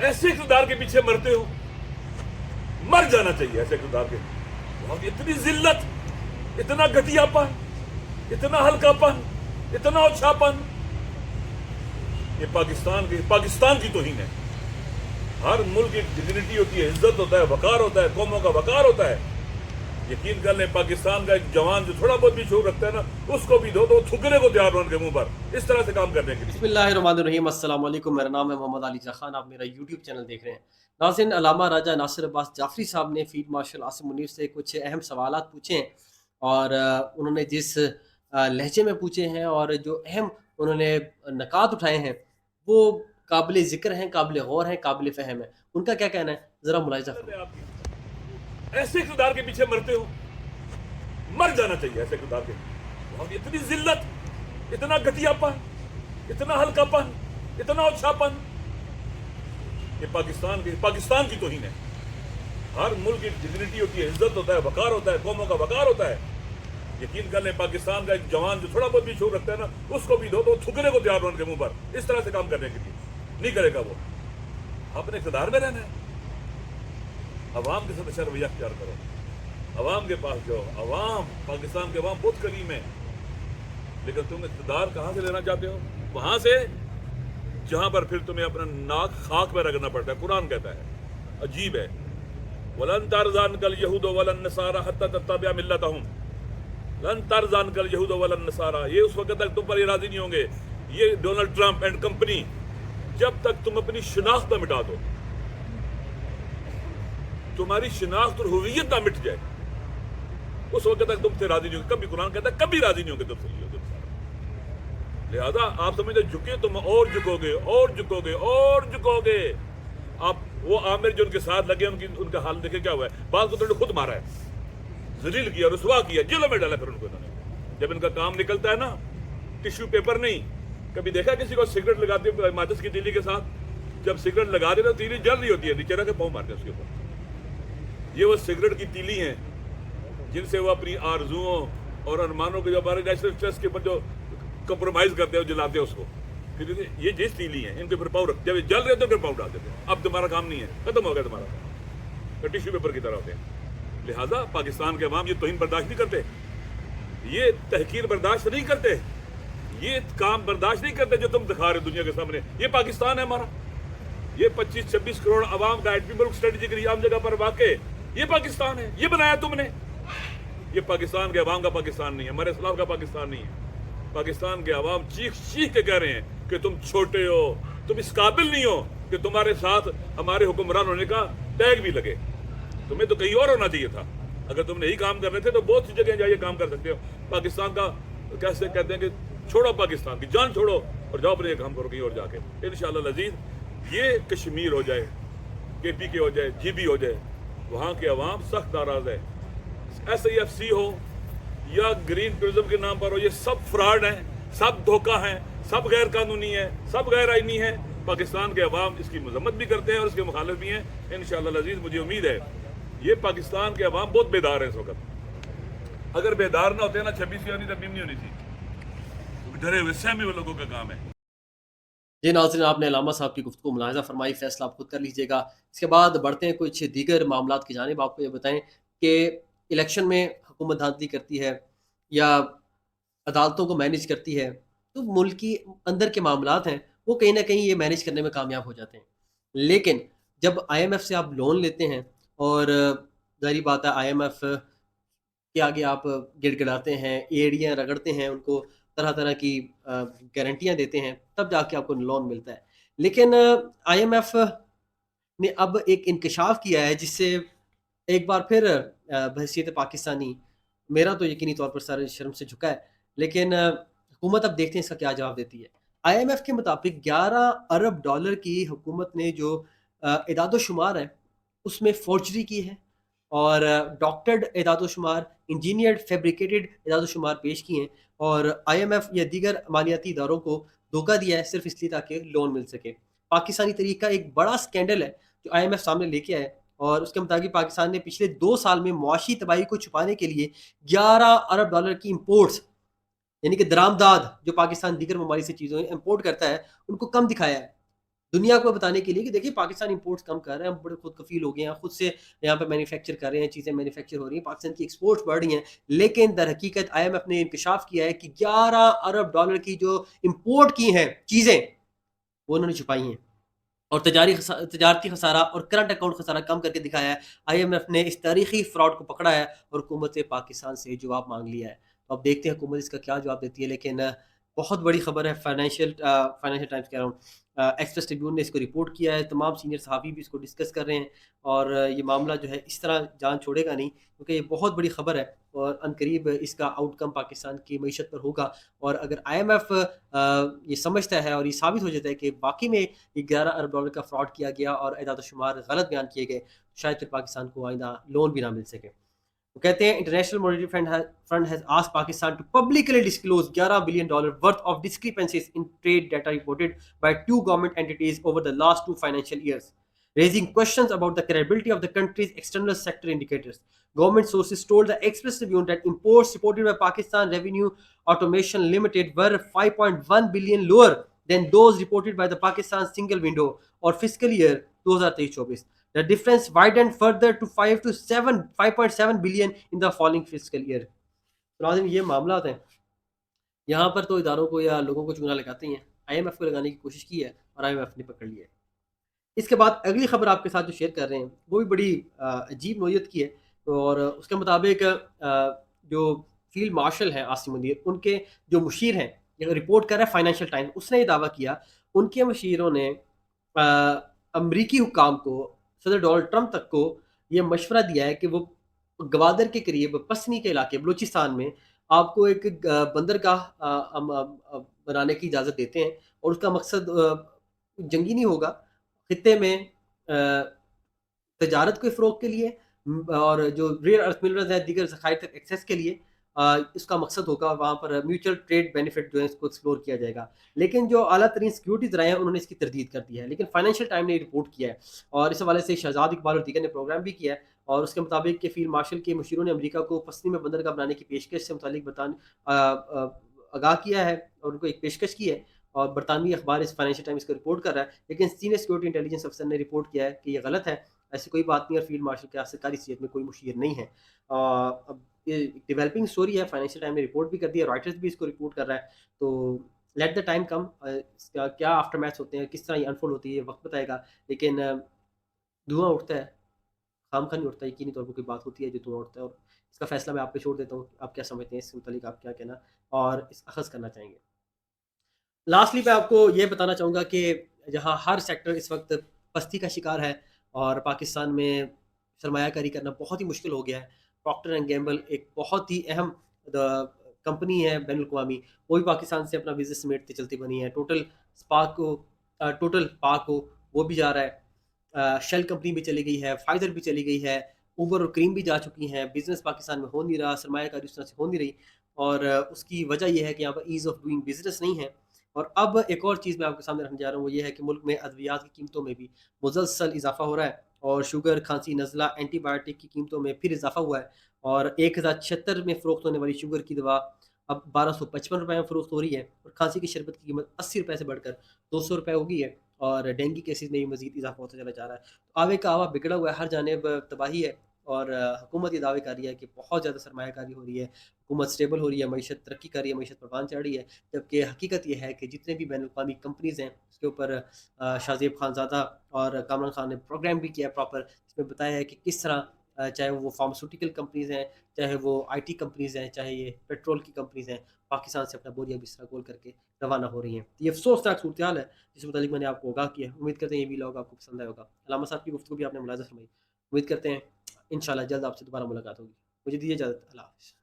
ऐसे इक़्तिदार के पीछे मरते हो, मर जाना चाहिए ऐसे इक़्तिदार के। और इतनी जिल्लत, इतना घटियापन, इतना हल्कापन, इतना ओछापन, ये पाकिस्तान की तौहीन है। हर मुल्क की डिग्निटी होती है, इज्जत होता है, वकार होता है, कौमों का वकार होता है। यकीन कर लें, पाकिस्तान का एक जवान जो थोड़ा बहुत भी शौक रखता है ना, उसको भी दो तो थुकने को तैयार हो उनके मुंह पर, इस तरह से काम करने के लिए। बिस्मिल्लाहिर्रहमानिर्रहीम, अस्सलाम वालेकुम। मेरा नाम है मोहम्मद अली खान। आप मेरा यूट्यूब चैनल देख रहे हैं। नाज़रीन, अल्लामा राजा नासिर अब्बास जाफरी साहब ने फील्ड मार्शल आसिम मुनीर से कुछ अहम सवालात पूछे हैं और उन्होंने जिस लहजे में पूछे हैं और जो अहम उन्होंने नकात उठाए हैं वो काबिल ज़िक्र हैं, काबिल गौर हैं, काबिल फ़हम है। उनका क्या कहना है, ज़रा मुलाहिज़ा फरमाइए। ऐसे इक़्तिदार के पीछे मरते हो, मर जाना चाहिए ऐसे इक़्तिदार के। और इतनी जिल्लत, इतना घटियापन, इतना हल्कापन, इतना ओछापन, ये पाकिस्तान की तौहीन है। हर मुल्क की डिग्निटी होती है, इज्जत होता है, वकार होता है, कौमों का वकार होता है। यकीन कर लें, पाकिस्तान का एक जवान जो थोड़ा बहुत भी शौक रखता है ना, उसको भी दो तो थुकने को तैयार हो उनके मुंह पर, इस तरह से काम करने के लिए। नहीं करेगा वो। अपने इक़्तिदार में रहना है, अवाम के साथ अच्छा रवैया अख्तियार करो, अवाम के पास जाओ। अवाम, पाकिस्तान के अवाम बहुत करीम है, लेकिन तुम इक़्तिदार कहाँ से लेना चाहते हो? वहां से जहां पर फिर तुम्हें अपना नाक खाक में रगड़ना पड़ता है। कुरान कहता है, अजीब है, वलन तरज़ान कल यहूद वलन नसारा हत्ता तत्तबिअ मिल्लतहुम। लन तरज़ान कल यहूद वलन नसारा, ये उस वक्त तक तुम पर राजी नहीं होंगे, ये डोनाल्ड ट्रंप एंड कंपनी, जब तक तुम अपनी शिनाख्त न मिटा दो, तुम्हारी शिनाख्त और हुवियत ना मिट जाए, उस वक्त तक तुमसे राजी नहीं होंगे। कभी कुरान कहता है कभी राजी नहीं होंगे तुमसे। लिहाजा आप समझते झुके तुम और झुकोगे और झुकोगे और झुकोगे। आप वो आमिर जो उनके साथ लगे, उनका हाल देखे क्या हुआ है। बात को तो खुद मारा है, जलील किया, रुसवा किया, जेलों में डाला। फिर उनको इन्होंने, जब इनका काम निकलता है ना, टिश्यू पेपर नहीं। कभी देखा किसी को सिगरेट लगाते हुए माचिस की तीली के साथ? जब सिगरेट लगा देते तो तीली जल रही होती है, नीचे रख के पाँव मारते हैं उसके ऊपर। ये वो सिगरेट की तीली है जिनसे वो अपनी आरजुओं और अरमानों के जो हमारे नेशनल स्ट्रेस के ऊपर जो कंप्रोमाइज करते हैं, जलाते हैं उसको। फिर ये जिस तीली है, इनके ऊपर पाँव रखते हैं, जल रहे तो फिर पाँव डाल देते हैं। अब तुम्हारा काम नहीं है, खत्म हो गया तुम्हारा, टिश्यू पेपर की तरह होते हैं। लिहाजा पाकिस्तान के अवाम ये तौहीन बर्दाश्त नहीं करते, ये तहकीर बर्दाश्त नहीं करते, ये काम बर्दाश्त नहीं करते जो तुम दिखा रहे हो दुनिया के सामने। ये पाकिस्तान है हमारा, ये 25-26 करोड़ अवाम का एटमी मुल्क स्ट्रेटेजिक आम जगह पर वाक़, ये पाकिस्तान है। ये बनाया तुमने, ये पाकिस्तान के अवाम का पाकिस्तान नहीं है, हमारे इस्लाम का पाकिस्तान नहीं है। पाकिस्तान के अवाम चीख चीख के कह रहे हैं कि तुम छोटे हो, तुम इस काबिल नहीं हो कि तुम्हारे साथ हमारे हुक्मरान होने का टैग भी लगे। तुम्हें तो कहीं और होना चाहिए था। अगर तुम नहीं काम कर रहे थे तो बहुत सी जगह जाइए काम कर सकते हो। पाकिस्तान का कैसे कहते हैं कि छोड़ो, पाकिस्तान की जान छोड़ो और जाओ अपने काम करो कहीं और जाके। इंशाअल्लाह अज़ीज़, ये कश्मीर हो जाए, KPK हो जाए, GB हो जाए, वहाँ के अवाम सख्त नाराज है। SIFC हो या ग्रीन टूरिज्म के नाम पर हो, ये सब फ्रॉड हैं, सब धोखा है, सब गैर कानूनी है, सब गैर आईनी है। पाकिस्तान के अवाम इसकी मजम्मत भी करते हैं और इसके मुखालिफ भी हैं। इंशाअल्लाह अज़ीज़, मुझे उम्मीद है ये पाकिस्तान के अवाम बहुत बेदार है इस वक्त। अगर बेदार ना होते ना, 26वीं तरमीम नहीं होनी थी। डरे हुए सहमे हुए लोगों का काम है। जी नाज़रीन, आपने अल्लामा साहब की गुफ्तगू मुलाहिज़ा फरमाई, फ़ैसला आप खुद कर लीजिएगा। इसके बाद बढ़ते हैं कुछ दीगर मामलात की जानिब। आपको ये बताएं कि इलेक्शन में हुकूमत धांधली करती है या अदालतों को मैनेज करती है, तो मुल्क की अंदर के मामलात हैं वो कहीं न कहीं ये मैनेज करने में कामयाब हो जाते हैं। लेकिन जब IMF से आप लोन लेते हैं और ज़ाहिर बात है IMF के आगे आप गिड़गिड़ाते हैं, एड़ियाँ रगड़ते हैं, उनको तरह-तरह की गारंटियाँ देते हैं, तब जाके आपको लोन मिलता है। लेकिन IMF ने अब एक इंकशाफ किया है जिससे एक बार फिर बहसीत पाकिस्तानी, मेरा तो यकीनी तौर पर सर शर्म से झुका है, लेकिन हुकूमत अब देखते हैं इसका क्या जवाब देती है। IMF के मुताबिक 11 अरब डॉलर की हुकूमत ने जो इदाद-ओ-शुमार है, उसमें फ़ोर्जरी की है और डॉक्टर्ड इदाद-ओ-शुमार, इंजीनियर्ड फैब्रिकेटेड इदाद-ओ-शुमार पेश किए हैं और IMF या दीगर मालियाती इदारों को धोखा दिया है सिर्फ़ इसलिए ताकि लोन मिल सके। पाकिस्तानी तरीक़ का एक बड़ा स्कैंडल है जो IMF सामने लेके आया है और उसके मुताबिक पाकिस्तान ने पिछले 2 साल में मुआशी तबाही को छुपाने के लिए 11 अरब डॉलर की इम्पोर्ट्स, यानी कि दरामदाद जो पाकिस्तान दीगर ममालिक से चीज़ें इम्पोर्ट करता है, उनको कम दिखाया है। दुनिया को बताने के लिए कि देखिए पाकिस्तान इंपोर्ट्स कम कर रहे हैं, हम बड़े खुद कफील हो गए हैं, खुद से यहाँ पे मैन्युफैक्चर कर रहे हैं, चीज़ें मैन्युफैक्चर हो रही हैं, पाकिस्तान की एक्सपोर्ट्स बढ़ रही हैं। लेकिन दर हकीकत IMF ने इंकशाफ किया है कि 11 अरब डॉलर की जो इंपोर्ट की हैं चीज़ें, वो उन्होंने छुपाई हैं। और तजारती खसारा और करंट अकाउंट खसारा कम करके दिखाया है। IMF ने इस तारीखी फ्रॉड को पकड़ा है और हुकूमत पाकिस्तान से जवाब मांग लिया है। तो अब देखते हैं हुकूमत इसका क्या जवाब देती है। लेकिन बहुत बड़ी खबर है। फाइनेंशियल टाइम्स कह रहा हूँ, एक्सप्रेस ट्रिब्यून ने इसको रिपोर्ट किया है। तमाम सीनियर सहाफ़ी भी इसको डिस्कस कर रहे हैं और ये मामला जो है इस तरह जान छोड़ेगा नहीं, क्योंकि ये बहुत बड़ी खबर है और अनकरीब इसका आउटकम पाकिस्तान की मईशत पर होगा। और अगर IMF ये समझता है और ये साबित हो जाता है कि वाकई में ये 11 अरब डॉलर का फ्रॉड किया गया और एदाद-ओ-शुमार गलत बयान किए गए, शायद फिर पाकिस्तान को आइंदा लोन भी ना मिल सके। वो कहते हैं international monetary fund has asked Pakistan to publicly disclose 11 billion dollar worth of discrepancies in trade data reported by two government entities over the last two financial years, raising questions about the credibility of the country's external sector indicators. Government sources told the Express Tribune that imports reported by Pakistan Revenue Automation Limited were 5.1 billion lower than those reported by the Pakistan Single Window or fiscal year 2023-24. The difference widened further to 5.7 billion in the following fiscal year. तो नाज़रीन ये मामला हैं, यहाँ पर तो इदारों को या लोगों को चूना लगाते ही हैं। IMF को लगाने की कोशिश की है और IMF ने पकड़ लिया है। इसके बाद अगली खबर आपके साथ जो शेयर कर रहे हैं वो भी बड़ी अजीब नोयत की है और उसके मुताबिक जो फील्ड मार्शल हैं आसिम मुनीर, उनके जो मुशीर हैं, ये रिपोर्ट कर रहा है फाइनेंशियल टाइम्स, उसने ये दावा किया उनके मुशीरों ने अमरीकी हुकाम को, सदर डोनाल्ड ट्रंप तक को ये मशवरा दिया है कि वो गवादर के करीब पसनी के इलाके बलूचिस्तान में आपको एक बंदरगाह बनाने की इजाज़त देते हैं और उसका मकसद जंगी नहीं होगा, खित्ते में तजारत के फ़रोग़ के लिए और जो रेयर अर्थ मिनरल्स हैं, दीगर ज़खायर तक एक्सेस के लिए इसका मकसद होगा। वहाँ पर म्यूचुअल ट्रेड बेनिफिट जो है इसको एक्सप्लोर किया जाएगा। लेकिन जो आला तरीन सिक्योरिटीज़ रहे हैं उन्होंने इसकी तरदीद कर दी है। लेकिन फाइनेंशियल टाइम ने रिपोर्ट किया है और इस हवाले से शहजाद इकबाल और दीगर ने प्रोग्राम भी किया है और उसके मुताबिक कि फील्ड मार्शल के मुशीरों ने अमेरिका को पसनी में बंदरगाह बनाने की पेशकश से मुतालिक आगाह किया है और उनको एक पेशकश की है और बरतानवी अखबार इस फाइनेंशियल टाइम्स को रिपोर्ट कर रहा है। लेकिन सीनियर सिक्योरिटी इंटेलिजेंस अफसर ने रिपोर्ट किया है कि ये गलत है, ऐसी कोई बात नहीं और फील्ड मार्शल के सरकारी सीहत में कोई मुशीर नहीं है। अब ये डेवलपिंग स्टोरी है, फाइनेंशियल टाइम ने रिपोर्ट भी कर दी है, रॉयटर्स भी इसको रिपोर्ट कर रहा है। तो लेट द टाइम कम, इसका क्या आफ्टर मैथ्स होते हैं, किस तरह ये अनफोल्ड होती है, ये वक्त बताएगा। लेकिन धुआं उठता है, खामखा नहीं उठता, यकीनी तौर पर कोई बात होती है जो धुआं उठता है और इसका फैसला मैं आप पे छोड़ देता हूँ। आप क्या समझते हैं इसके मुतालिक, आप क्या कहना और इस अखज़ करना चाहेंगे। लास्टली मैं आपको ये बताना चाहूँगा कि जहाँ हर सेक्टर इस वक्त पस्ती का शिकार है और पाकिस्तान में सरमायाकारी करना बहुत ही मुश्किल हो गया है। प्रॉक्टर एंड गैम्बल एक बहुत ही अहम कंपनी है बैनुल-अक़वामी, वो भी पाकिस्तान से अपना बिज़नेस समेटती चलती बनी है। टोटल पाक को वो भी जा रहा है। शेल कंपनी भी चली गई है, फाइज़र भी चली गई है, उबर और क्रीम भी जा चुकी हैं। बिज़नेस पाकिस्तान में हो नहीं रहा, सरमायाकारी उस तरह से हो नहीं रही और उसकी वजह ये है कि यहाँ पर ईज़ ऑफ डूइंग बिज़नेस नहीं है। और अब एक और चीज़ मैं आपके सामने रखने जा रहा हूँ, वो ये है कि मुल्क में अद्वियात की कीमतों में भी मुसलसल इज़ाफ़ा हो रहा है और शुगर, खांसी, नज़ला, एंटीबायोटिक की कीमतों में फिर इज़ाफ़ा हुआ है और 1076 में फ़रोख्त होने वाली शुगर की दवा अब 1255 रुपए में फ़रोख्त हो रही है और खांसी की शरबत की कीमत 80 रुपए से बढ़कर 200 रुपए हो गई है और डेंगू केसेज़ में भी मज़ीद इज़ाफ़ा होता चला जा रहा है। तो आगे का आवा बिगड़ा हुआ है, हर जानिब तबाही है और हुकूमत ये दावे कर रही है कि बहुत ज़्यादा सरमायाकारी हो रही है, हुकूमत स्टेबल हो रही है, मईशत तरक्की कर रही है, मईशत परवान चढ़ रही है। जबकि हकीकत ये है कि जितने भी बैनुल-अक़वामी कंपनीज़ हैं, उसके ऊपर शाहज़ेब खानज़ादा और कामरान खान ने प्रोग्राम भी किया है प्रॉपर, जिसमें बताया है कि किस तरह चाहे वो फार्मास्यूटिकल कंपनीज़ हैं, चाहे वो IT कंपनीज़ हैं, चाहे ये पेट्रोल की कंपनीज़ हैं, पाकिस्तान से अपना बोरिया बिस्तरा गोल करके रवाना हो रही हैं। तो ये अफ़सोसनाक सूरत-ए-हाल है, जिस मुतालिक मैंने आपको आगाह किया है। उम्मीद करते हैं ये व्लॉग आपको पसंद आया होगा। अल्लामा साहब की गुफ्तगू भी आपने मुलाहिज़ा फरमाई। उम्मीद करते हैं इंशाल्लाह जल्द आपसे दोबारा मुलाकात होगी। मुझे दीजिए इजाज़त। अल्लाह हाफ़िज़।